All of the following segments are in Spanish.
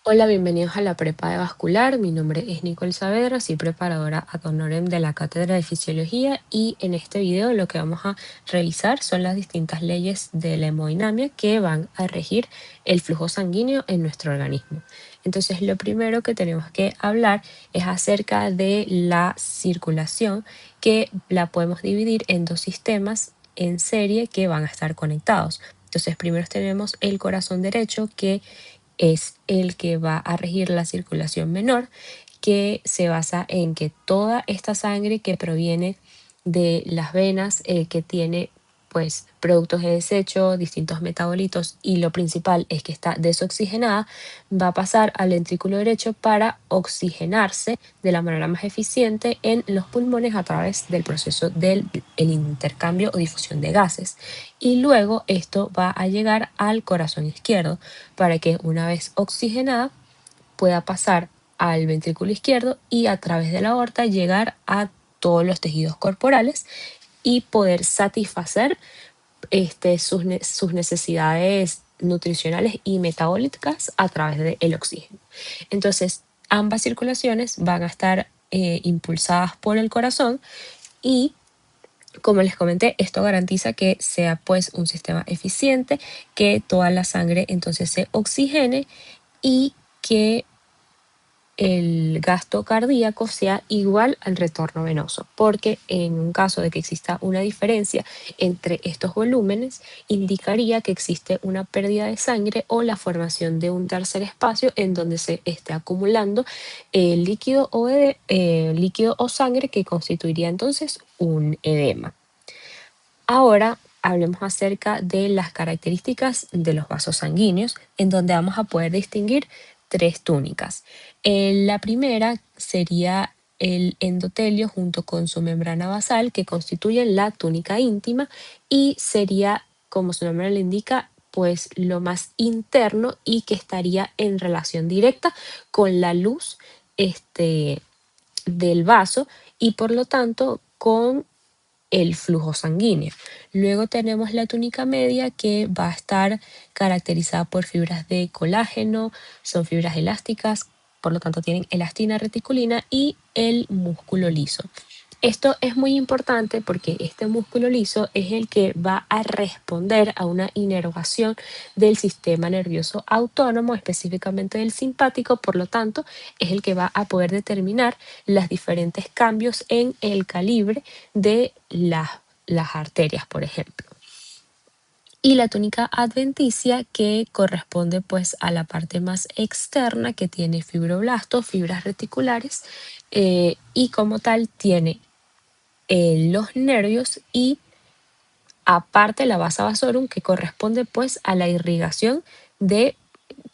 Hola, bienvenidos a la Prepa de Vascular. Mi nombre es Nicole Saavedra, soy preparadora ad honorem de la Cátedra de Fisiología y en este video lo que vamos a revisar son las distintas leyes de la hemodinamia que van a regir el flujo sanguíneo en nuestro organismo. Entonces, lo primero que tenemos que hablar es acerca de la circulación, que la podemos dividir en dos sistemas en serie que van a estar conectados. Entonces, primero tenemos el corazón derecho, que es el que va a regir la circulación menor, que se basa en que toda esta sangre que proviene de las venas, que tiene pues productos de desecho, distintos metabolitos, y lo principal es que está desoxigenada, va a pasar al ventrículo derecho para oxigenarse de la manera más eficiente en los pulmones a través del proceso del el intercambio o difusión de gases. Y luego esto va a llegar al corazón izquierdo para que una vez oxigenada pueda pasar al ventrículo izquierdo y a través de la aorta llegar a todos los tejidos corporales y poder satisfacer sus necesidades nutricionales y metabólicas a través del oxígeno. Entonces, ambas circulaciones van a estar impulsadas por el corazón y, como les comenté, esto garantiza que sea pues un sistema eficiente, que toda la sangre entonces se oxigene y que el gasto cardíaco sea igual al retorno venoso, porque en un caso de que exista una diferencia entre estos volúmenes, indicaría que existe una pérdida de sangre o la formación de un tercer espacio en donde se esté acumulando líquido o sangre, que constituiría entonces un edema. Ahora hablemos acerca de las características de los vasos sanguíneos, en donde vamos a poder distinguir tres túnicas. La primera sería el endotelio junto con su membrana basal, que constituyen la túnica íntima, y sería, como su nombre le indica, pues lo más interno y que estaría en relación directa con la luz del vaso y por lo tanto con el flujo sanguíneo. Luego tenemos la túnica media, que va a estar caracterizada por fibras de colágeno, son fibras elásticas, por lo tanto tienen elastina reticulina, y el músculo liso. Esto es muy importante porque este músculo liso es el que va a responder a una inervación del sistema nervioso autónomo, específicamente del simpático, por lo tanto es el que va a poder determinar los diferentes cambios en el calibre de las arterias, por ejemplo. Y la túnica adventicia, que corresponde pues a la parte más externa, que tiene fibroblastos, fibras reticulares, y como tal tiene los nervios y aparte la vasa vasorum, que corresponde pues a la irrigación de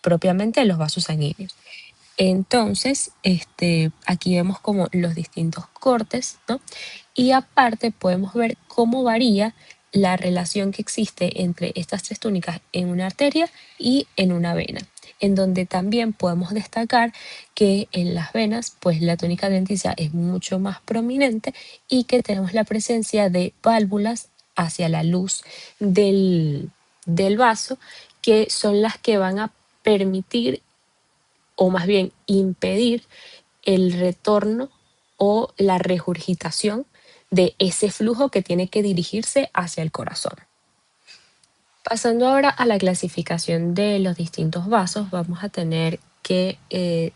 propiamente los vasos sanguíneos. Entonces, aquí vemos como los distintos cortes, ¿no? Y aparte podemos ver cómo varía la relación que existe entre estas tres túnicas en una arteria y en una vena, en donde también podemos destacar que en las venas, pues la túnica adventicia es mucho más prominente y que tenemos la presencia de válvulas hacia la luz del vaso, que son las que van a permitir, o más bien impedir, el retorno o la regurgitación de ese flujo que tiene que dirigirse hacia el corazón. Pasando ahora a la clasificación de los distintos vasos, vamos a tener que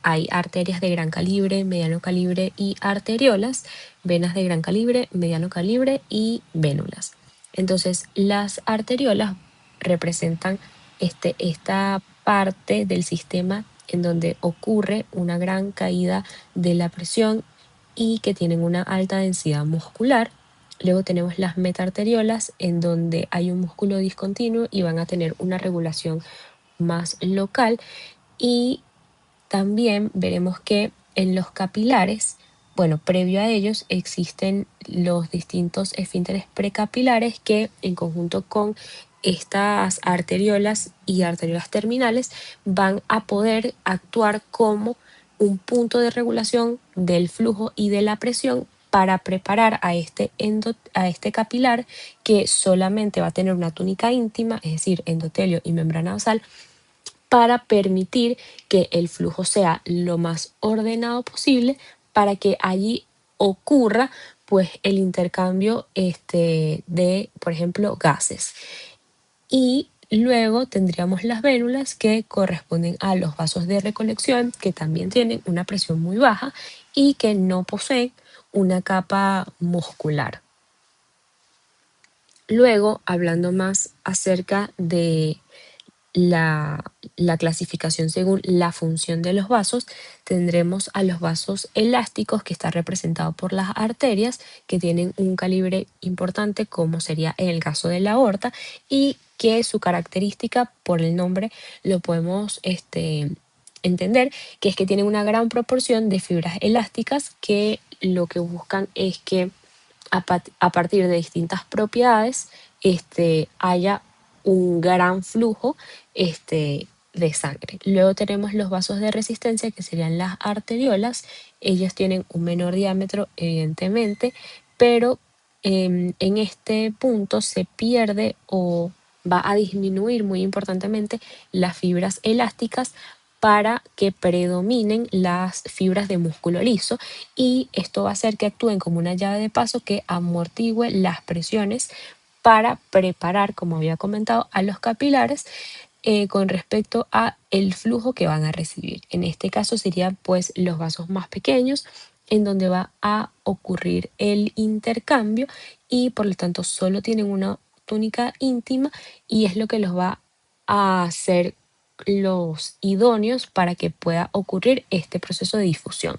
hay arterias de gran calibre, mediano calibre y arteriolas, venas de gran calibre, mediano calibre y vénulas. Entonces, las arteriolas representan esta parte del sistema en donde ocurre una gran caída de la presión y que tienen una alta densidad muscular. Luego tenemos las metaarteriolas, en donde hay un músculo discontinuo y van a tener una regulación más local. Y también veremos que en los capilares, bueno, previo a ellos existen los distintos esfínteres precapilares, que en conjunto con estas arteriolas y arteriolas terminales van a poder actuar como un punto de regulación del flujo y de la presión para preparar a este capilar, que solamente va a tener una túnica íntima, es decir, endotelio y membrana basal, para permitir que el flujo sea lo más ordenado posible para que allí ocurra pues el intercambio de, por ejemplo, gases. Y luego tendríamos las vénulas que corresponden a los vasos de recolección, que también tienen una presión muy baja y que no poseen una capa muscular. Luego, hablando más acerca de la clasificación según la función de los vasos, tendremos a los vasos elásticos, que está representado por las arterias, que tienen un calibre importante, como sería en el caso de la aorta, y que su característica, por el nombre, lo podemos entender, que es que tienen una gran proporción de fibras elásticas que lo que buscan es que a partir de distintas propiedades haya un gran flujo de sangre. Luego tenemos los vasos de resistencia, que serían las arteriolas. Ellas tienen un menor diámetro, evidentemente, pero en este punto se pierde o va a disminuir muy importantemente las fibras elásticas para que predominen las fibras de músculo liso, y esto va a hacer que actúen como una llave de paso que amortigüe las presiones para preparar, como había comentado, a los capilares con respecto a el flujo que van a recibir. En este caso serían pues los vasos más pequeños, en donde va a ocurrir el intercambio, y por lo tanto solo tienen una túnica íntima, y es lo que los va a hacer los idóneos para que pueda ocurrir este proceso de difusión.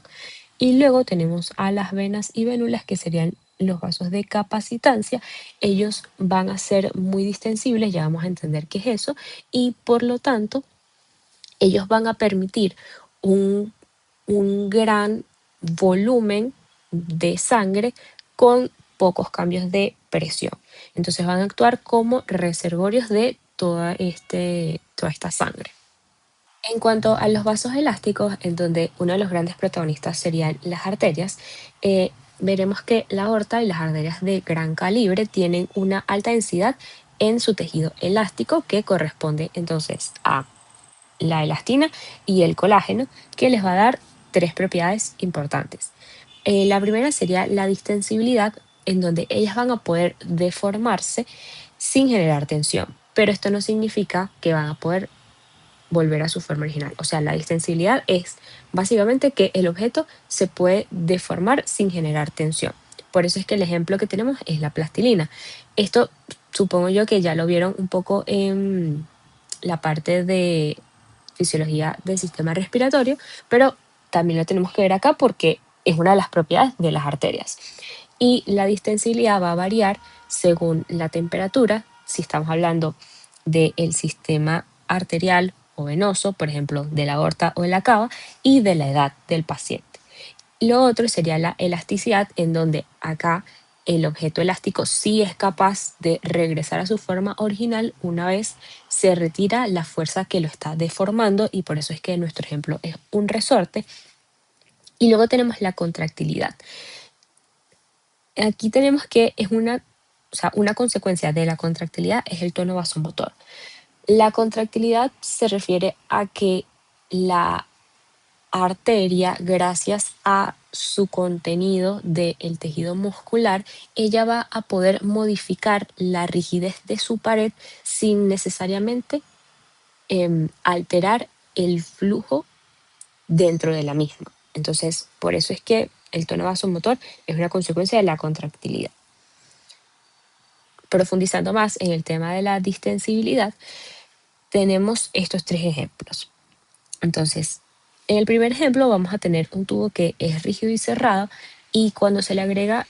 Y luego tenemos a las venas y vénulas, que serían los vasos de capacitancia. Ellos van a ser muy distensibles, ya vamos a entender qué es eso, y por lo tanto ellos van a permitir un, un gran volumen de sangre con pocos cambios de presión. Entonces van a actuar como reservorios de toda esta sangre. En cuanto a los vasos elásticos, en donde uno de los grandes protagonistas serían las arterias, veremos que la aorta y las arterias de gran calibre tienen una alta densidad en su tejido elástico, que corresponde entonces a la elastina y el colágeno, que les va a dar tres propiedades importantes. La primera sería la distensibilidad, en donde ellas van a poder deformarse sin generar tensión, pero esto no significa que van a poder volver a su forma original. O sea, la distensibilidad es básicamente que el objeto se puede deformar sin generar tensión. Por eso es que el ejemplo que tenemos es la plastilina. Esto supongo yo que ya lo vieron un poco en la parte de fisiología del sistema respiratorio, pero también lo tenemos que ver acá porque es una de las propiedades de las arterias. Y la distensibilidad va a variar según la temperatura, si estamos hablando del sistema arterial o venoso, por ejemplo, de la aorta o de la cava, y de la edad del paciente. Lo otro sería la elasticidad, en donde acá el objeto elástico sí es capaz de regresar a su forma original una vez se retira la fuerza que lo está deformando, y por eso es que nuestro ejemplo es un resorte. Y luego tenemos la contractilidad. Aquí tenemos que es una consecuencia de la contractilidad es el tono vasomotor. La contractilidad se refiere a que la arteria, gracias a su contenido del tejido muscular, ella va a poder modificar la rigidez de su pared sin necesariamente alterar el flujo dentro de la misma. Entonces, por eso es que el tono vasomotor es una consecuencia de la contractilidad. Profundizando más en el tema de la distensibilidad, tenemos estos tres ejemplos. Entonces, en el primer ejemplo vamos a tener un tubo que es rígido y cerrado, y cuando se le agrega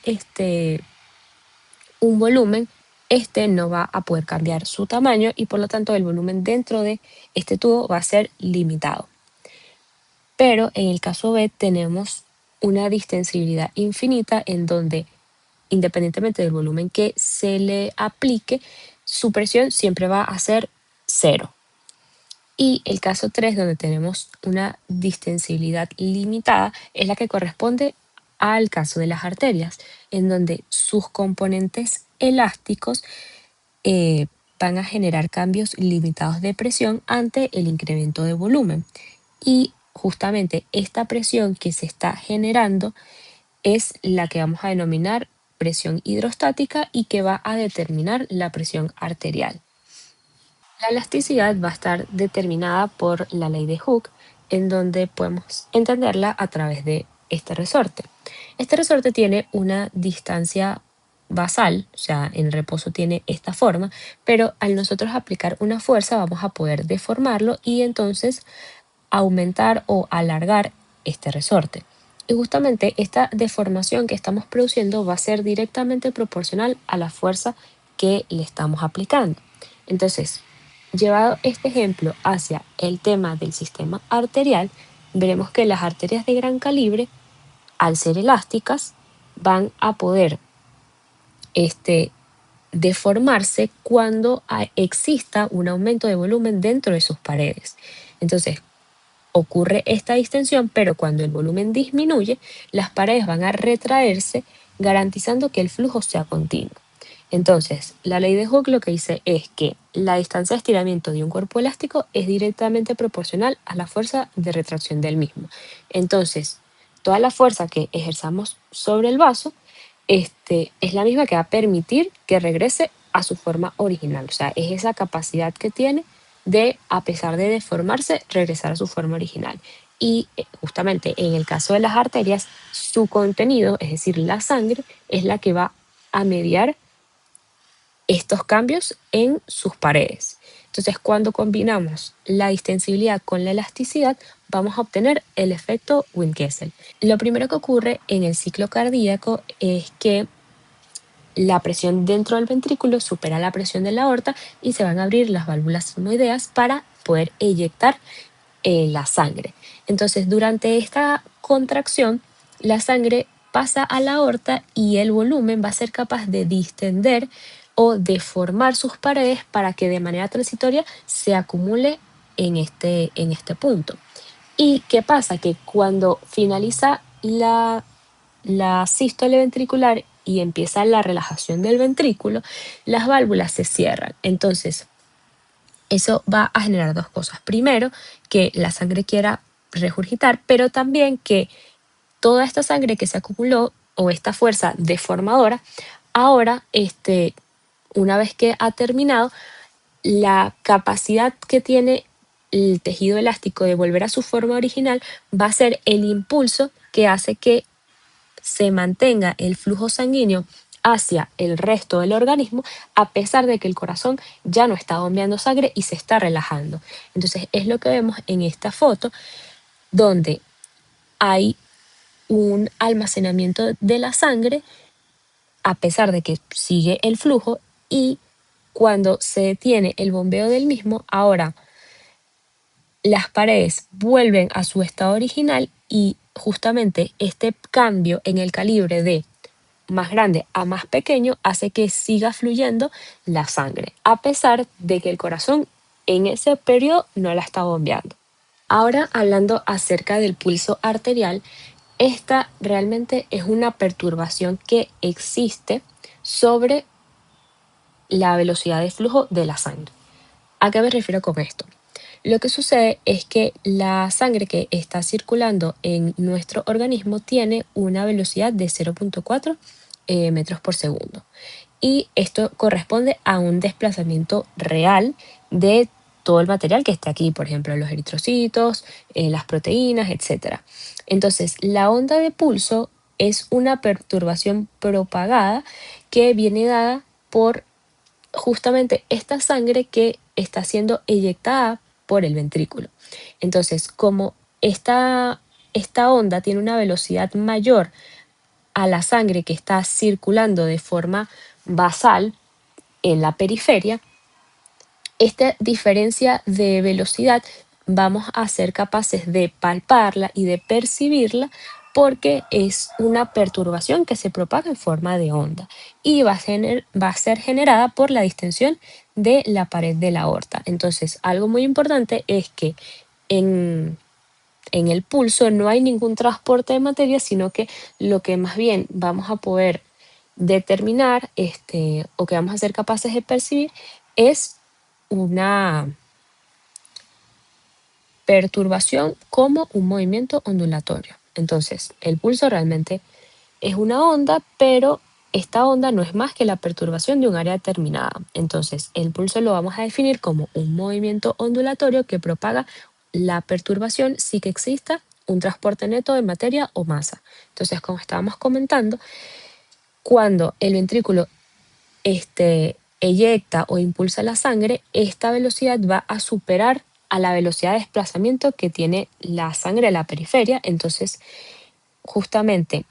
un volumen, este no va a poder cambiar su tamaño, y por lo tanto el volumen dentro de este tubo va a ser limitado. Pero en el caso B tenemos una distensibilidad infinita, en donde independientemente del volumen que se le aplique, su presión siempre va a ser cero. Y el caso 3, donde tenemos una distensibilidad limitada, es la que corresponde al caso de las arterias, en donde sus componentes elásticos van a generar cambios limitados de presión ante el incremento de volumen. Y justamente esta presión que se está generando es la que vamos a denominar presión hidrostática y que va a determinar la presión arterial. La elasticidad va a estar determinada por la ley de Hooke, en donde podemos entenderla a través de este resorte. Este resorte tiene una distancia basal, o sea, en reposo tiene esta forma, pero al nosotros aplicar una fuerza vamos a poder deformarlo y entonces aumentar o alargar este resorte. Y justamente esta deformación que estamos produciendo va a ser directamente proporcional a la fuerza que le estamos aplicando. Entonces, llevado este ejemplo hacia el tema del sistema arterial, veremos que las arterias de gran calibre, al ser elásticas, van a poder deformarse cuando exista un aumento de volumen dentro de sus paredes. Entonces, ocurre esta distensión, pero cuando el volumen disminuye, las paredes van a retraerse, garantizando que el flujo sea continuo. Entonces, la ley de Hooke lo que dice es que la distancia de estiramiento de un cuerpo elástico es directamente proporcional a la fuerza de retracción del mismo. Entonces, toda la fuerza que ejerzamos sobre el vaso es la misma que va a permitir que regrese a su forma original. O sea, es esa capacidad que tiene de, a pesar de deformarse, regresar a su forma original. Y justamente en el caso de las arterias, su contenido, es decir, la sangre, es la que va a mediar estos cambios en sus paredes. Entonces, cuando combinamos la distensibilidad con la elasticidad, vamos a obtener el efecto Wien-Kessel. Lo primero que ocurre en el ciclo cardíaco es que la presión dentro del ventrículo supera la presión de la aorta y se van a abrir las válvulas sigmoideas para poder eyectar la sangre. Entonces, durante esta contracción, la sangre pasa a la aorta y el volumen va a ser capaz de distender o deformar sus paredes para que de manera transitoria se acumule en este punto. ¿Y qué pasa? Que cuando finaliza la sístole ventricular y empieza la relajación del ventrículo, las válvulas se cierran. Entonces, eso va a generar dos cosas. Primero, que la sangre quiera regurgitar, pero también que toda esta sangre que se acumuló o esta fuerza deformadora, ahora, una vez que ha terminado, la capacidad que tiene el tejido elástico de volver a su forma original va a ser el impulso que hace que se mantenga el flujo sanguíneo hacia el resto del organismo, a pesar de que el corazón ya no está bombeando sangre y se está relajando. Entonces es lo que vemos en esta foto, donde hay un almacenamiento de la sangre, a pesar de que sigue el flujo, y cuando se detiene el bombeo del mismo, ahora las paredes vuelven a su estado original y justamente este cambio en el calibre de más grande a más pequeño hace que siga fluyendo la sangre, a pesar de que el corazón en ese periodo no la está bombeando. Ahora hablando acerca del pulso arterial, esta realmente es una perturbación que existe sobre la velocidad de flujo de la sangre. ¿A qué me refiero con esto? Lo que sucede es que la sangre que está circulando en nuestro organismo tiene una velocidad de 0,4 metros por segundo. Y esto corresponde a un desplazamiento real de todo el material que está aquí, por ejemplo, los eritrocitos, las proteínas, etc. Entonces, la onda de pulso es una perturbación propagada que viene dada por justamente esta sangre que está siendo eyectada por el ventrículo. Entonces, como esta onda tiene una velocidad mayor a la sangre que está circulando de forma basal en la periferia, esta diferencia de velocidad vamos a ser capaces de palparla y de percibirla porque es una perturbación que se propaga en forma de onda y va a ser generada por la distensión de la pared de la aorta. Entonces, algo muy importante es que en, en el pulso no hay ningún transporte de materia, sino que lo que más bien vamos a poder determinar o que vamos a ser capaces de percibir es una perturbación como un movimiento ondulatorio. Entonces, el pulso realmente es una onda, pero esta onda no es más que la perturbación de un área determinada. Entonces, el pulso lo vamos a definir como un movimiento ondulatorio que propaga la perturbación sin que exista un transporte neto de materia o masa. Entonces, como estábamos comentando, cuando el ventrículo eyecta o impulsa la sangre, esta velocidad va a superar a la velocidad de desplazamiento que tiene la sangre a la periferia. Entonces, justamente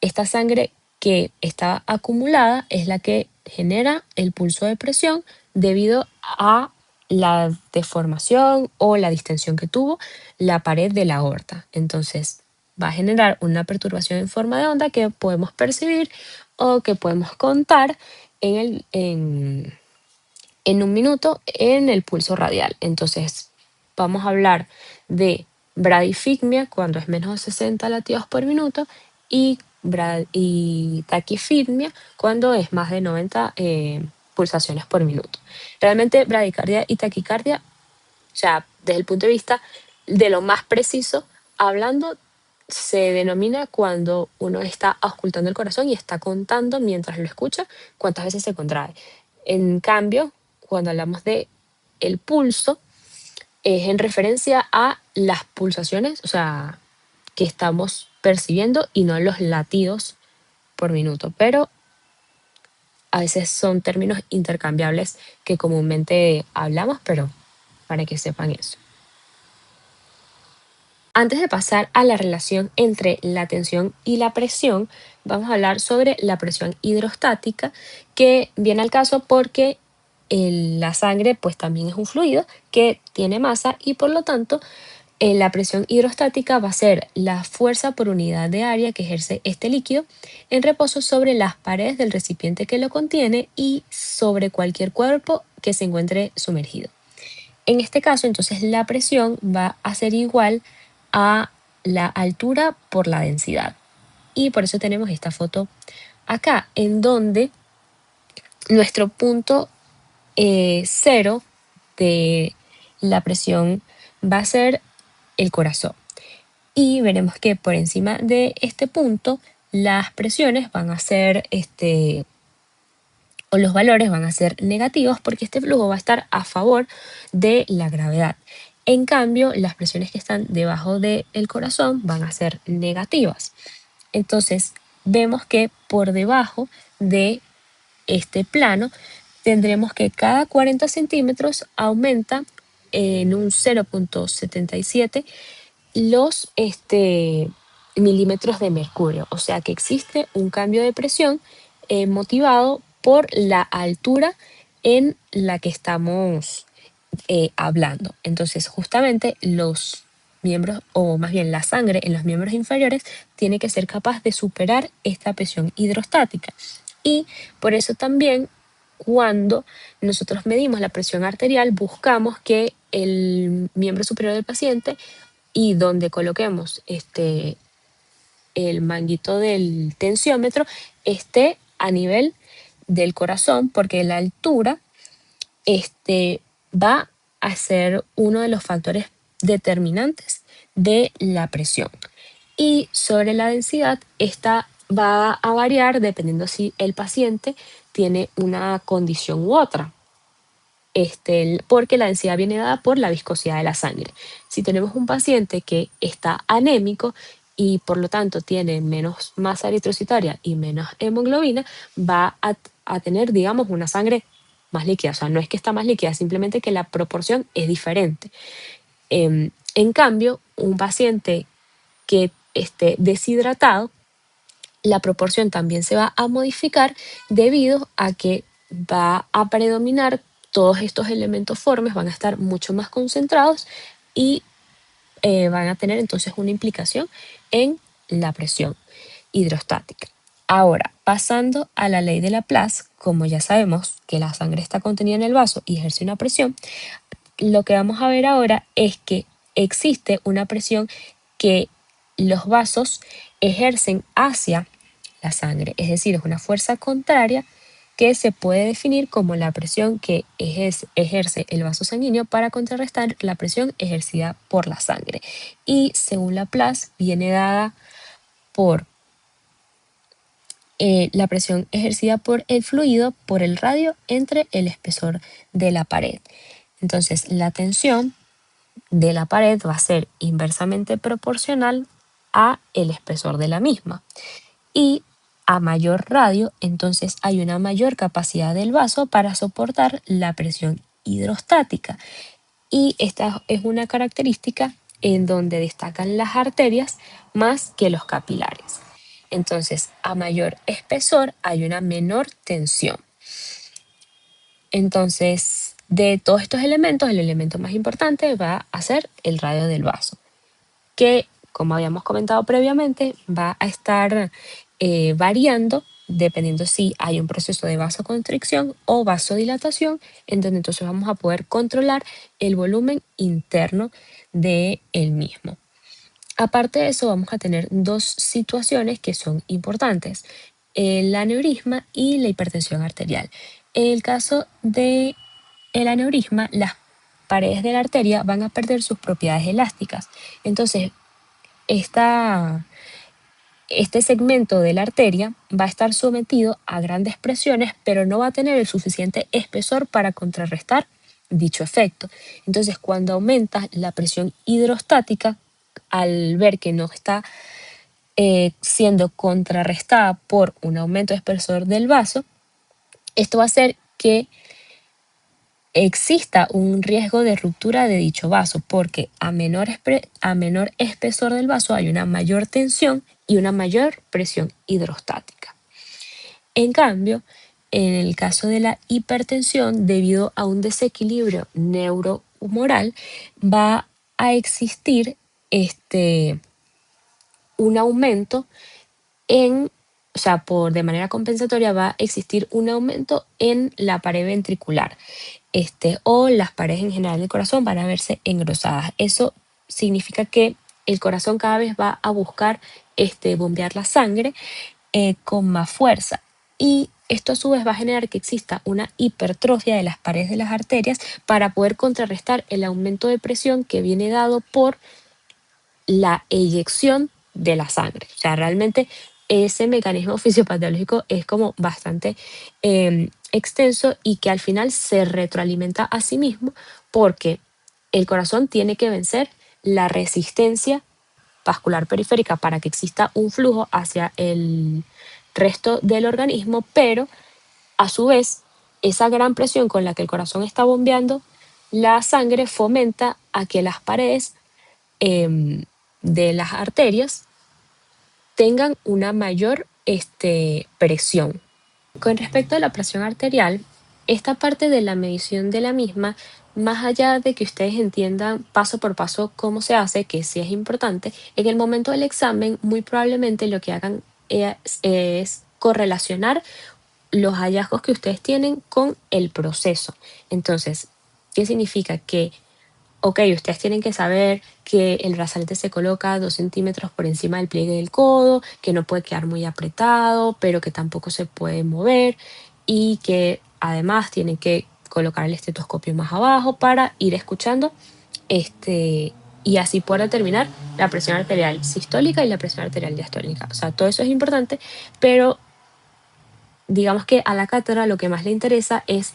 esta sangre que está acumulada es la que genera el pulso de presión debido a la deformación o la distensión que tuvo la pared de la aorta. Entonces va a generar una perturbación en forma de onda que podemos percibir o que podemos contar en un minuto en el pulso radial. Entonces vamos a hablar de bradifigmia cuando es menos de 60 latidos por minuto y taquifilmia cuando es más de 90 pulsaciones por minuto. Realmente bradicardia y taquicardia, o sea, desde el punto de vista de lo más preciso, hablando, se denomina cuando uno está auscultando el corazón y está contando mientras lo escucha cuántas veces se contrae. En cambio, cuando hablamos de el pulso, es en referencia a las pulsaciones, o sea, que estamos percibiendo y no los latidos por minuto. Pero a veces son términos intercambiables que comúnmente hablamos, pero para que sepan eso. Antes de pasar a la relación entre la tensión y la presión, vamos a hablar sobre la presión hidrostática, que viene al caso porque la sangre pues también es un fluido que tiene masa y por lo tanto la presión hidrostática va a ser la fuerza por unidad de área que ejerce este líquido en reposo sobre las paredes del recipiente que lo contiene y sobre cualquier cuerpo que se encuentre sumergido. En este caso, entonces, la presión va a ser igual a la altura por la densidad. Y por eso tenemos esta foto acá, en donde nuestro punto cero de la presión va a ser el corazón. Y veremos que por encima de este punto, las presiones van a ser o los valores van a ser negativos porque este flujo va a estar a favor de la gravedad. En cambio, las presiones que están debajo del corazón van a ser negativas. Entonces, vemos que por debajo de este plano tendremos que cada 40 centímetros aumenta en un 0,77 los milímetros de mercurio. O sea que existe un cambio de presión motivado por la altura en la que estamos hablando. Entonces, justamente los miembros, o más bien la sangre en los miembros inferiores, tiene que ser capaz de superar esta presión hidrostática. Y por eso también cuando nosotros medimos la presión arterial, buscamos que el miembro superior del paciente y donde coloquemos el manguito del tensiómetro esté a nivel del corazón, porque la altura va a ser uno de los factores determinantes de la presión. Y sobre la densidad, esta va a variar dependiendo si el paciente tiene una condición u otra. Porque la densidad viene dada por la viscosidad de la sangre. Si tenemos un paciente que está anémico y por lo tanto tiene menos masa eritrocitaria y menos hemoglobina, va a tener, digamos, una sangre más líquida. O sea, no es que está más líquida, simplemente que la proporción es diferente. En cambio, un paciente que esté deshidratado, la proporción también se va a modificar debido a que va a predominar todos estos elementos formes, van a estar mucho más concentrados y van a tener entonces una implicación en la presión hidrostática. Ahora, pasando a la ley de Laplace, como ya sabemos que la sangre está contenida en el vaso y ejerce una presión, lo que vamos a ver ahora es que existe una presión que los vasos ejercen hacia la sangre, es decir, es una fuerza contraria que se puede definir como la presión que ejerce el vaso sanguíneo para contrarrestar la presión ejercida por la sangre. Y según Laplace, viene dada por la presión ejercida por el fluido por el radio entre el espesor de la pared. Entonces, la tensión de la pared va a ser inversamente proporcional a el espesor de la misma. Y a mayor radio, entonces hay una mayor capacidad del vaso para soportar la presión hidrostática. Y esta es una característica en donde destacan las arterias más que los capilares. Entonces, a mayor espesor hay una menor tensión. Entonces, de todos estos elementos, el elemento más importante va a ser el radio del vaso, que, como habíamos comentado previamente, va a estar variando dependiendo si hay un proceso de vasoconstricción o vasodilatación, en donde entonces vamos a poder controlar el volumen interno del mismo. Aparte de eso, vamos a tener dos situaciones que son importantes, el aneurisma y la hipertensión arterial. En el caso del aneurisma, las paredes de la arteria van a perder sus propiedades elásticas. Entonces, este segmento de la arteria va a estar sometido a grandes presiones, pero no va a tener el suficiente espesor para contrarrestar dicho efecto. Entonces, cuando aumenta la presión hidrostática, al ver que no está siendo contrarrestada por un aumento de espesor del vaso, esto va a hacer que exista un riesgo de ruptura de dicho vaso, porque a menor espesor del vaso hay una mayor tensión y una mayor presión hidrostática. En cambio, en el caso de la hipertensión, debido a un desequilibrio neurohumoral, va a existir un aumento o sea, de manera compensatoria va a existir un aumento en la pared ventricular, o las paredes en general del corazón van a verse engrosadas. Eso significa que el corazón cada vez va a buscar bombear la sangre con más fuerza. Y esto a su vez va a generar que exista una hipertrofia de las paredes de las arterias para poder contrarrestar el aumento de presión que viene dado por la eyección de la sangre. O sea, realmente ese mecanismo fisiopatológico es como bastante extenso y que al final se retroalimenta a sí mismo porque el corazón tiene que vencer la resistencia vascular periférica para que exista un flujo hacia el resto del organismo, pero a su vez esa gran presión con la que el corazón está bombeando la sangre fomenta a que las paredes de las arterias tengan una mayor presión. Con respecto a la presión arterial, esta parte de la medición de la misma, más allá de que ustedes entiendan paso por paso cómo se hace, que sí es importante, en el momento del examen muy probablemente lo que hagan es correlacionar los hallazgos que ustedes tienen con el proceso. Entonces, ¿qué significa? Que ok, ustedes tienen que saber que el brazalete se coloca 2 centímetros por encima del pliegue del codo, que no puede quedar muy apretado, pero que tampoco se puede mover y que además tienen que colocar el estetoscopio más abajo para ir escuchando y así poder determinar la presión arterial sistólica y la presión arterial diastólica. O sea, todo eso es importante, pero digamos que a la cátedra lo que más le interesa es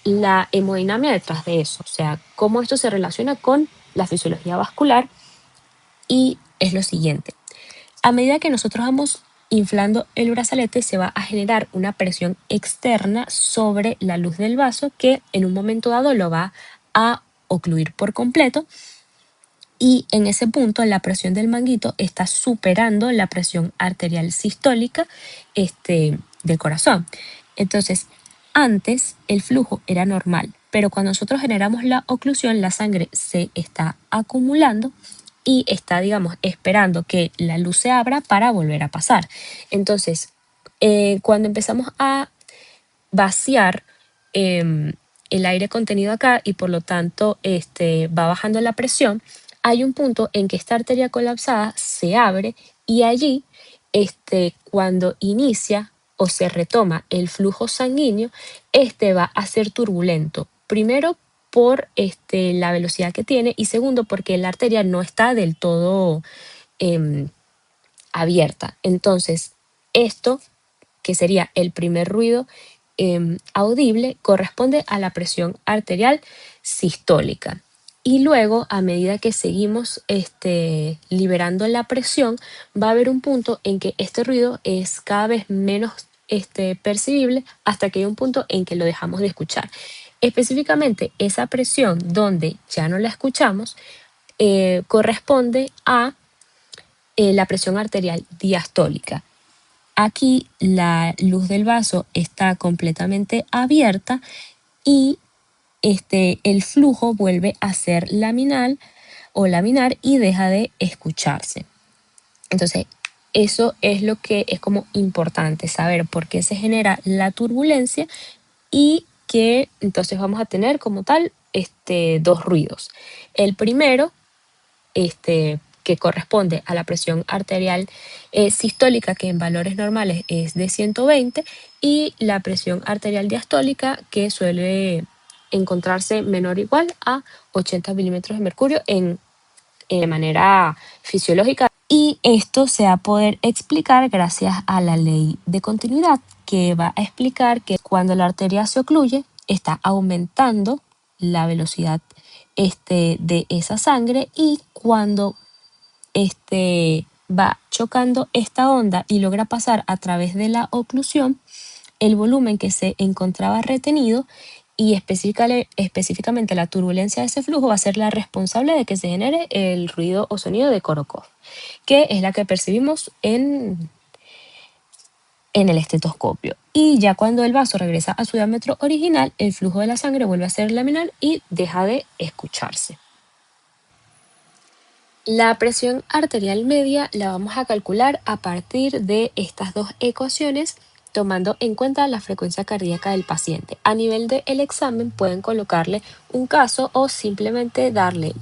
la hemodinamia detrás de eso, o sea, cómo esto se relaciona con la fisiología vascular. Y es lo siguiente, a medida que nosotros vamos inflando el brazalete se va a generar una presión externa sobre la luz del vaso que en un momento dado lo va a ocluir por completo y en ese punto la presión del manguito está superando la presión arterial sistólica del corazón. Entonces, antes el flujo era normal, pero cuando nosotros generamos la oclusión, la sangre se está acumulando y está, digamos, esperando que la luz se abra para volver a pasar. Entonces, cuando empezamos a vaciar el aire contenido acá y por lo tanto va bajando la presión, hay un punto en que esta arteria colapsada se abre y allí cuando inicia o se retoma el flujo sanguíneo, este va a ser turbulento. Primero, por la velocidad que tiene, y segundo, porque la arteria no está del todo em, abierta. Entonces, esto, que sería el primer ruido audible, corresponde a la presión arterial sistólica. Y luego, a medida que seguimos liberando la presión, va a haber un punto en que este ruido es cada vez menos percibible, hasta que hay un punto en que lo dejamos de escuchar. Específicamente, esa presión donde ya no la escuchamos corresponde a la presión arterial diastólica. Aquí la luz del vaso está completamente abierta y el flujo vuelve a ser laminar y deja de escucharse. Entonces, eso es lo que es como importante saber por qué se genera la turbulencia, y que entonces vamos a tener como tal dos ruidos. El primero, que corresponde a la presión arterial sistólica, que en valores normales es de 120, y la presión arterial diastólica, que suele encontrarse menor o igual a 80 milímetros de mercurio de manera fisiológica. Y esto se va a poder explicar gracias a la ley de continuidad, que va a explicar que cuando la arteria se ocluye, está aumentando la velocidad de esa sangre, y cuando va chocando esta onda y logra pasar a través de la oclusión, el volumen que se encontraba retenido y específicamente la turbulencia de ese flujo va a ser la responsable de que se genere el ruido o sonido de Korokov, que es la que percibimos en el estetoscopio. Y ya cuando el vaso regresa a su diámetro original, el flujo de la sangre vuelve a ser laminar y deja de escucharse. La presión arterial media la vamos a calcular a partir de estas dos ecuaciones, tomando en cuenta la frecuencia cardíaca del paciente. A nivel del examen pueden colocarle un caso o simplemente darle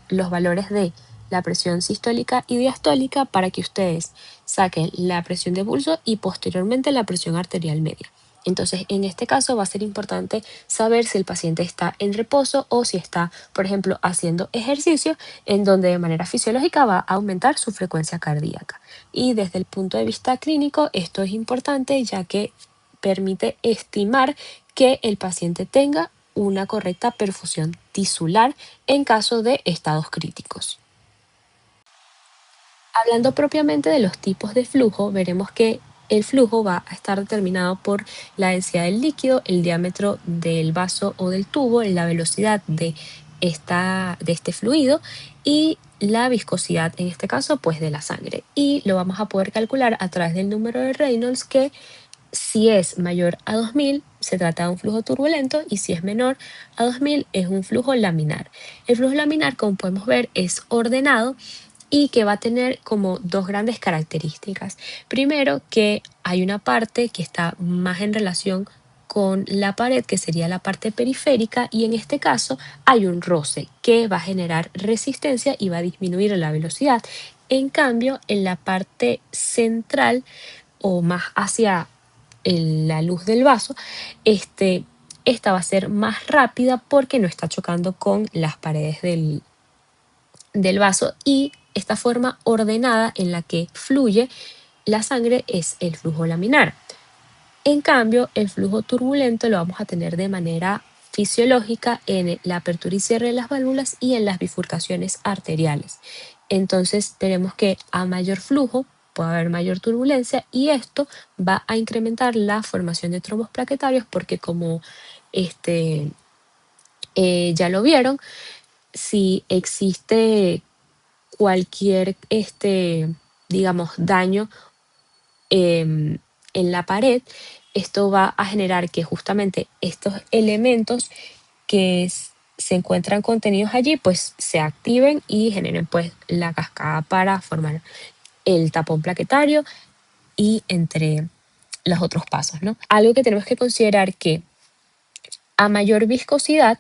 los valores de la presión sistólica y diastólica para que ustedes saquen la presión de pulso y posteriormente la presión arterial media. Entonces, en este caso va a ser importante saber si el paciente está en reposo o si está, por ejemplo, haciendo ejercicio, en donde de manera fisiológica va a aumentar su frecuencia cardíaca. Y desde el punto de vista clínico, esto es importante, ya que permite estimar que el paciente tenga una correcta perfusión tisular en caso de estados críticos. Hablando propiamente de los tipos de flujo, veremos que el flujo va a estar determinado por la densidad del líquido, el diámetro del vaso o del tubo, la velocidad de este fluido y la viscosidad, en este caso, pues de la sangre. Y lo vamos a poder calcular a través del número de Reynolds, que si es mayor a 2000 se trata de un flujo turbulento, y si es menor a 2000 es un flujo laminar. El flujo laminar, como podemos ver, es ordenado y que va a tener como dos grandes características. Primero, que hay una parte que está más en relación con la pared, que sería la parte periférica, y en este caso hay un roce que va a generar resistencia y va a disminuir la velocidad. En cambio, en la parte central o más hacia la luz del vaso, esta va a ser más rápida porque no está chocando con las paredes del vaso, y esta forma ordenada en la que fluye la sangre es el flujo laminar. En cambio, el flujo turbulento lo vamos a tener de manera fisiológica en la apertura y cierre de las válvulas y en las bifurcaciones arteriales. Entonces tenemos que a mayor flujo puede haber mayor turbulencia, y esto va a incrementar la formación de trombos plaquetarios, porque como ya lo vieron, si existe cualquier digamos, daño en la pared, esto va a generar que justamente estos elementos que se encuentran contenidos allí, pues se activen y generen pues la cascada para formar el tapón plaquetario y entre los otros pasos, ¿no? Algo que tenemos que considerar, que a mayor viscosidad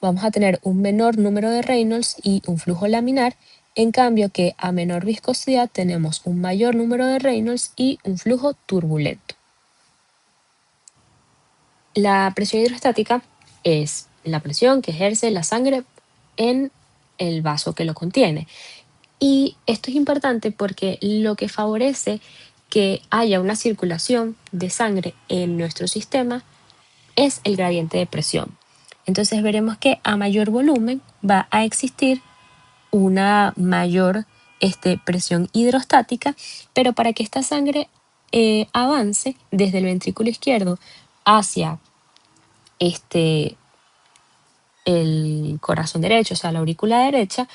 vamos a tener un menor número de Reynolds y un flujo laminar, en cambio que a menor viscosidad tenemos un mayor número de Reynolds y un flujo turbulento. La presión hidrostática es la presión que ejerce la sangre en el vaso que lo contiene. Y esto es importante porque lo que favorece que haya una circulación de sangre en nuestro sistema es el gradiente de presión. Entonces veremos que a mayor volumen va a existir una mayor presión hidrostática, pero para que esta sangre avance desde el ventrículo izquierdo hacia este, el corazón derecho, o sea, la aurícula derecha,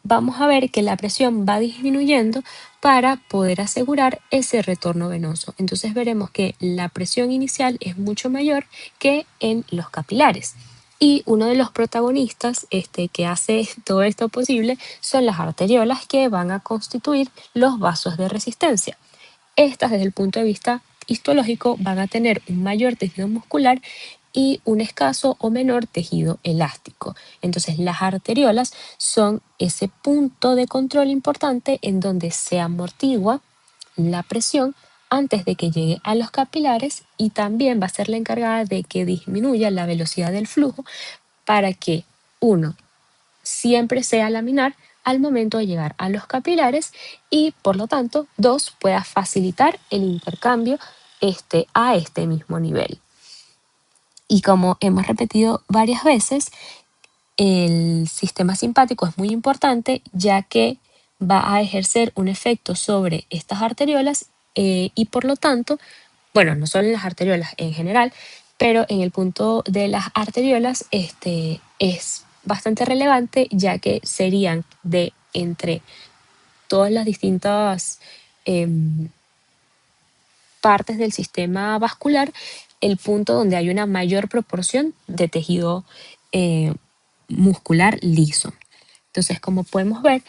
vamos a ver que la presión va disminuyendo para poder asegurar ese retorno venoso. Entonces veremos que la presión inicial es mucho mayor que en los capilares. Y uno de los protagonistas que hace todo esto posible son las arteriolas, que van a constituir los vasos de resistencia. Estas, desde el punto de vista histológico, van a tener un mayor tejido muscular y un escaso o menor tejido elástico. Entonces, las arteriolas son ese punto de control importante en donde se amortigua la presión antes de que llegue a los capilares, y también va a ser la encargada de que disminuya la velocidad del flujo para que uno siempre sea laminar al momento de llegar a los capilares, y por lo tanto dos, pueda facilitar el intercambio a este mismo nivel. Y como hemos repetido varias veces, el sistema simpático es muy importante, ya que va a ejercer un efecto sobre estas arteriolas, y por lo tanto, bueno, no solo en las arteriolas en general, pero en el punto de las arteriolas es bastante relevante, ya que serían de entre todas las distintas partes del sistema vascular el punto donde hay una mayor proporción de tejido eh, muscular liso. Entonces, como podemos ver,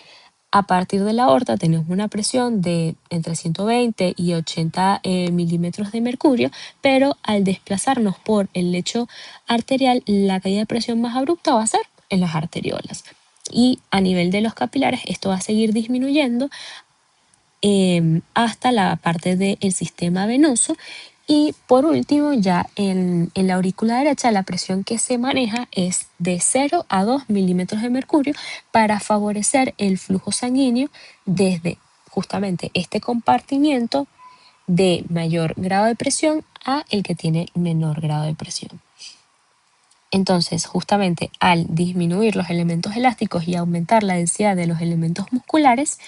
a partir de la aorta tenemos una presión de entre 120 y 80 milímetros de mercurio, pero al desplazarnos por el lecho arterial, la caída de presión más abrupta va a ser en las arteriolas. Y a nivel de los capilares, esto va a seguir disminuyendo hasta la parte del sistema venoso. Y por último, ya en la aurícula derecha, la presión que se maneja es de 0 a 2 milímetros de mercurio para favorecer el flujo sanguíneo desde justamente este compartimiento de mayor grado de presión a el que tiene menor grado de presión. Entonces, justamente al disminuir los elementos elásticos y aumentar la densidad de los elementos musculares,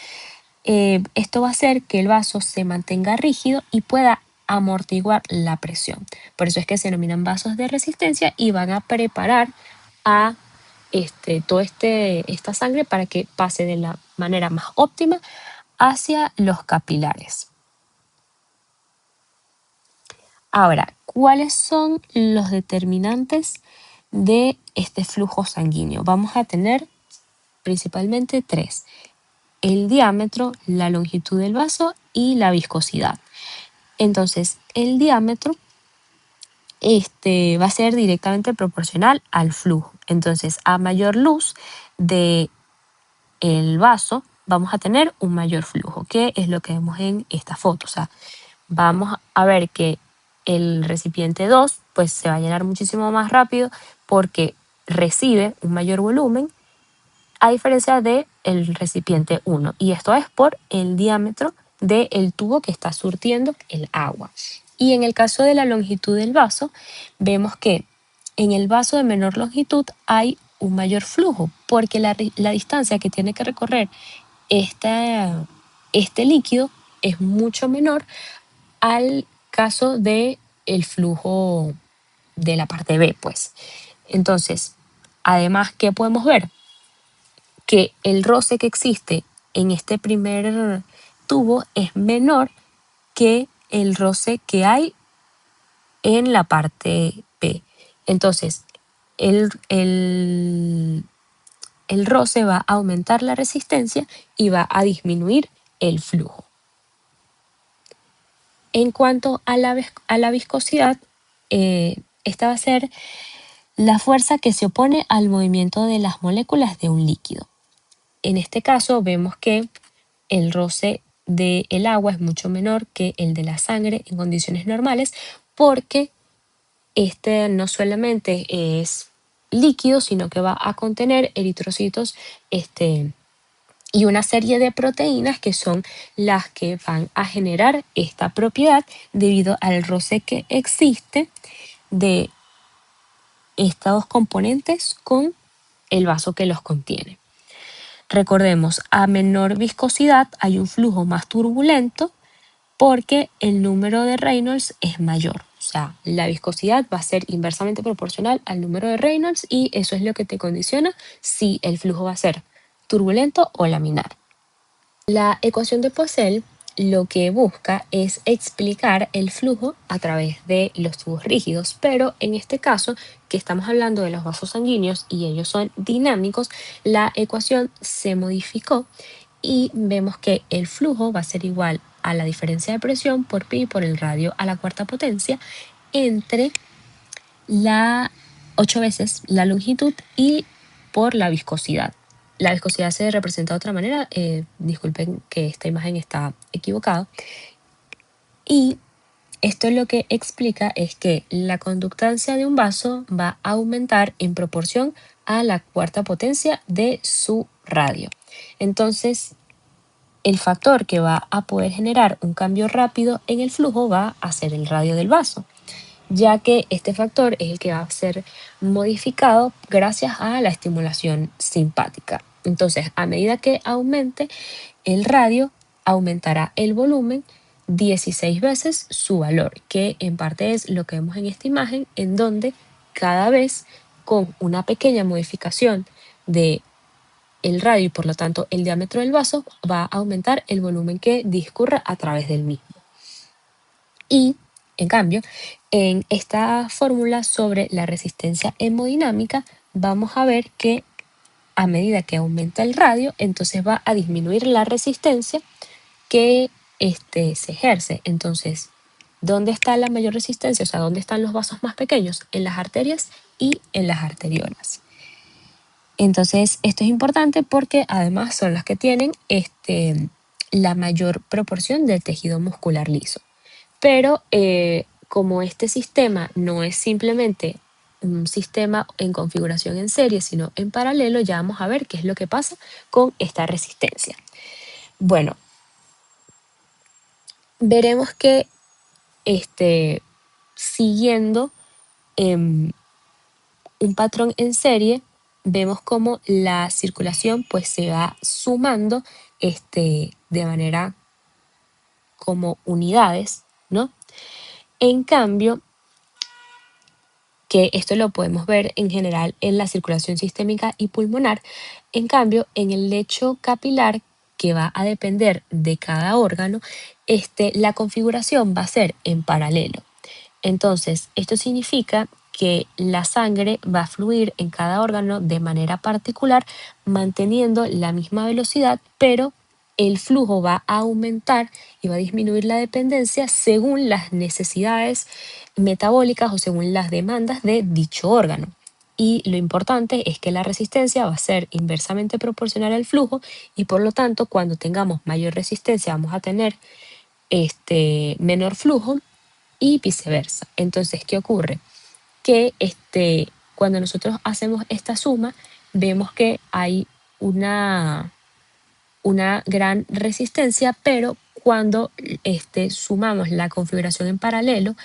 esto va a hacer que el vaso se mantenga rígido y pueda amortiguar la presión. Por eso es que se denominan vasos de resistencia, y van a preparar a toda esta sangre para que pase de la manera más óptima hacia los capilares. Ahora, ¿cuáles son los determinantes de este flujo sanguíneo? Vamos a tener principalmente tres: el diámetro, la longitud del vaso y la viscosidad. Entonces, el diámetro va a ser directamente proporcional al flujo. Entonces, a mayor luz del vaso, vamos a tener un mayor flujo, que es lo que vemos en esta foto. O sea, vamos a ver que el recipiente 2 pues se va a llenar muchísimo más rápido porque recibe un mayor volumen, a diferencia del recipiente 1. Y esto es por el diámetro del tubo que está surtiendo el agua. Y en el caso de la longitud del vaso, vemos que en el vaso de menor longitud hay un mayor flujo, porque la distancia que tiene que recorrer este líquido es mucho menor al caso del flujo de la parte B, pues. Entonces, además, ¿qué podemos ver? Que el roce que existe en este primer tubo es menor que el roce que hay en la parte B. Entonces, el roce va a aumentar la resistencia y va a disminuir el flujo. En cuanto a la viscosidad, esta va a ser la fuerza que se opone al movimiento de las moléculas de un líquido. En este caso vemos que el roce del agua es mucho menor que el de la sangre en condiciones normales, porque este no solamente es líquido, sino que va a contener eritrocitos, y una serie de proteínas que son las que van a generar esta propiedad debido al roce que existe de estos componentes con el vaso que los contiene. Recordemos, a menor viscosidad hay un flujo más turbulento porque el número de Reynolds es mayor. O sea, la viscosidad va a ser inversamente proporcional al número de Reynolds y eso es lo que te condiciona si el flujo va a ser turbulento o laminar. La ecuación de Poiseuille lo que busca es explicar el flujo a través de los tubos rígidos, pero en este caso, que estamos hablando de los vasos sanguíneos y ellos son dinámicos, la ecuación se modificó y vemos que el flujo va a ser igual a la diferencia de presión por pi por el radio a la cuarta potencia entre la 8 veces la longitud y por la viscosidad. La viscosidad se representa de otra manera, disculpen que esta imagen está equivocada. Y esto lo que explica es que la conductancia de un vaso va a aumentar en proporción a la cuarta potencia de su radio. Entonces, el factor que va a poder generar un cambio rápido en el flujo va a ser el radio del vaso, ya que este factor es el que va a ser modificado gracias a la estimulación simpática. Entonces, a medida que aumente el radio, aumentará el volumen 16 veces su valor, que en parte es lo que vemos en esta imagen, en donde cada vez con una pequeña modificación de el radio y por lo tanto el diámetro del vaso va a aumentar el volumen que discurre a través del mismo. Y en cambio, en esta fórmula sobre la resistencia hemodinámica, vamos a ver que a medida que aumenta el radio, entonces va a disminuir la resistencia que se ejerce. Entonces, ¿dónde está la mayor resistencia? O sea, ¿dónde están los vasos más pequeños? En las arterias y en las arteriolas. Entonces, esto es importante porque además son las que tienen la mayor proporción del tejido muscular liso. Pero como este sistema no es simplemente un sistema en configuración en serie, sino en paralelo, ya vamos a ver qué es lo que pasa con esta resistencia. Bueno, veremos que siguiendo un patrón en serie, vemos cómo la circulación pues se va sumando de manera como unidades, ¿no? En cambio, que esto lo podemos ver en general en la circulación sistémica y pulmonar. En cambio, en el lecho capilar, que va a depender de cada órgano, la configuración va a ser en paralelo. Entonces, esto significa que la sangre va a fluir en cada órgano de manera particular, manteniendo la misma velocidad, pero el flujo va a aumentar y va a disminuir la dependencia según las necesidades metabólicas o según las demandas de dicho órgano. Y lo importante es que la resistencia va a ser inversamente proporcional al flujo y por lo tanto cuando tengamos mayor resistencia vamos a tener menor flujo y viceversa. Entonces, ¿qué ocurre? Que cuando nosotros hacemos esta suma, vemos que hay una gran resistencia, pero cuando sumamos la configuración en paralelo,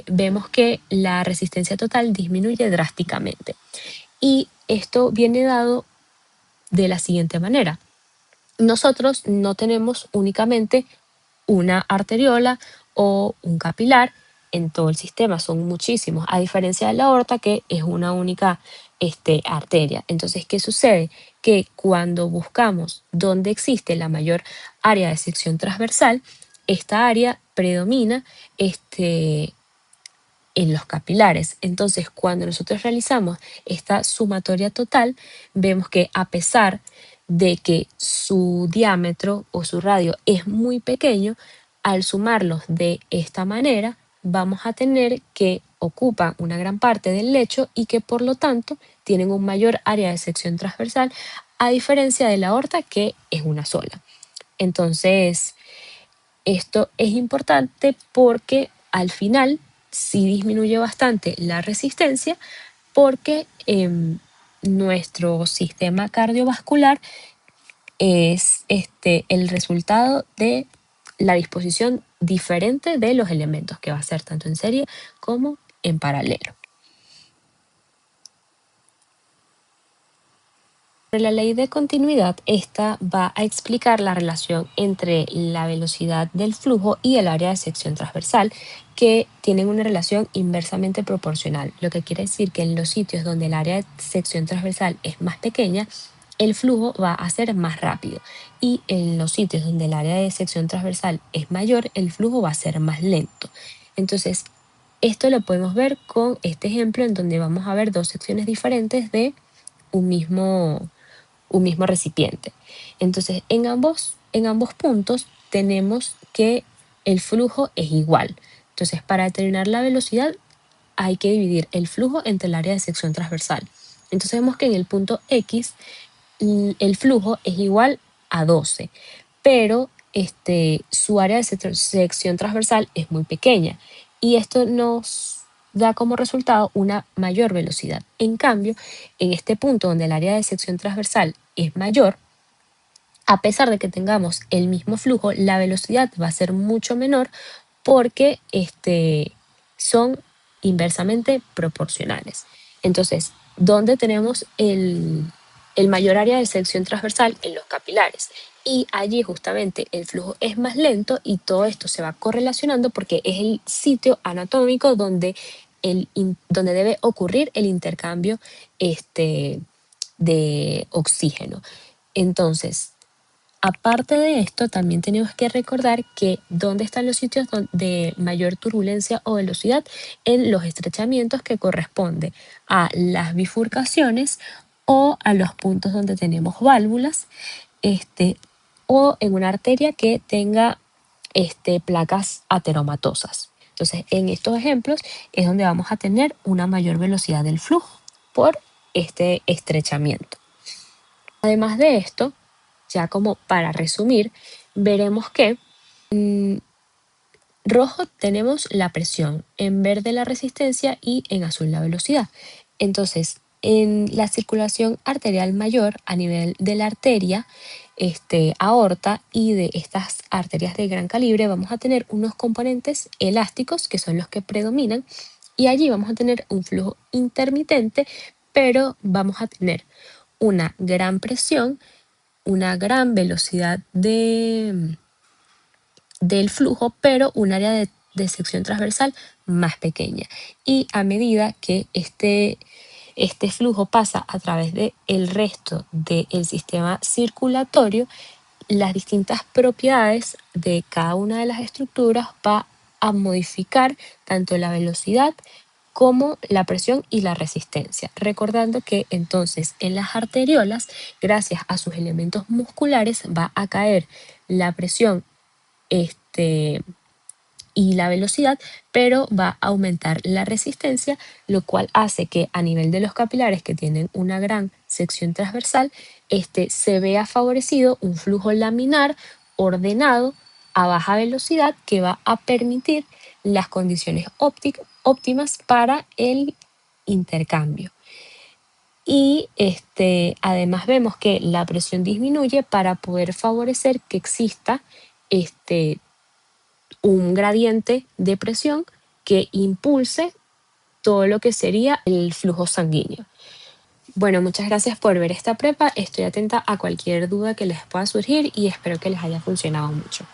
vemos que la resistencia total disminuye drásticamente. Y esto viene dado de la siguiente manera. Nosotros no tenemos únicamente una arteriola o un capilar en todo el sistema, son muchísimos, a diferencia de la aorta que es una única arteria. Entonces, ¿qué sucede? Que cuando buscamos dónde existe la mayor área de sección transversal, esta área predomina en los capilares. Entonces, cuando nosotros realizamos esta sumatoria total, vemos que a pesar de que su diámetro o su radio es muy pequeño, al sumarlos de esta manera, vamos a tener que ocupan una gran parte del lecho y que por lo tanto tienen un mayor área de sección transversal, a diferencia de la aorta que es una sola. Entonces, esto es importante porque al final sí disminuye bastante la resistencia porque nuestro sistema cardiovascular es el resultado de la disposición diferente de los elementos que va a ser tanto en serie como en paralelo. La ley de continuidad, esta va a explicar la relación entre la velocidad del flujo y el área de sección transversal, que tienen una relación inversamente proporcional, lo que quiere decir que en los sitios donde el área de sección transversal es más pequeña, el flujo va a ser más rápido, y en los sitios donde el área de sección transversal es mayor, el flujo va a ser más lento. Entonces, esto lo podemos ver con este ejemplo en donde vamos a ver dos secciones diferentes de un mismo recipiente. Entonces, en ambos puntos tenemos que el flujo es igual. Entonces, para determinar la velocidad hay que dividir el flujo entre el área de sección transversal. Entonces vemos que en el punto X el flujo es igual a 12, pero su área de sección transversal es muy pequeña y esto nos da como resultado una mayor velocidad. En cambio, en este punto donde el área de sección transversal es mayor, a pesar de que tengamos el mismo flujo, la velocidad va a ser mucho menor porque son inversamente proporcionales. Entonces, ¿dónde tenemos el mayor área de sección transversal? En los capilares. Y allí justamente el flujo es más lento y todo esto se va correlacionando porque es el sitio anatómico donde, donde debe ocurrir el intercambio de oxígeno. Entonces, aparte de esto, también tenemos que recordar que dónde están los sitios de mayor turbulencia o velocidad en los estrechamientos que corresponde a las bifurcaciones o a los puntos donde tenemos válvulas, o en una arteria que tenga placas ateromatosas. Entonces, en estos ejemplos es donde vamos a tener una mayor velocidad del flujo por este estrechamiento. Además de esto, ya como para resumir, veremos que en rojo tenemos la presión, en verde la resistencia y en azul la velocidad. Entonces, en la circulación arterial mayor a nivel de la arteria, aorta y de estas arterias de gran calibre, vamos a tener unos componentes elásticos que son los que predominan y allí vamos a tener un flujo intermitente, pero vamos a tener una gran presión, una gran velocidad del flujo, pero un área de sección transversal más pequeña. Y a medida que este flujo pasa a través del resto del sistema circulatorio, las distintas propiedades de cada una de las estructuras va a modificar tanto la velocidad como la presión y la resistencia. Recordando que entonces en las arteriolas, gracias a sus elementos musculares, va a caer la presión y la velocidad, pero va a aumentar la resistencia, lo cual hace que a nivel de los capilares que tienen una gran sección transversal, se vea favorecido un flujo laminar ordenado a baja velocidad que va a permitir las condiciones óptimas para el intercambio. Y además vemos que la presión disminuye para poder favorecer que exista un gradiente de presión que impulse todo lo que sería el flujo sanguíneo. Bueno, muchas gracias por ver esta prepa. Estoy atenta a cualquier duda que les pueda surgir y espero que les haya funcionado mucho.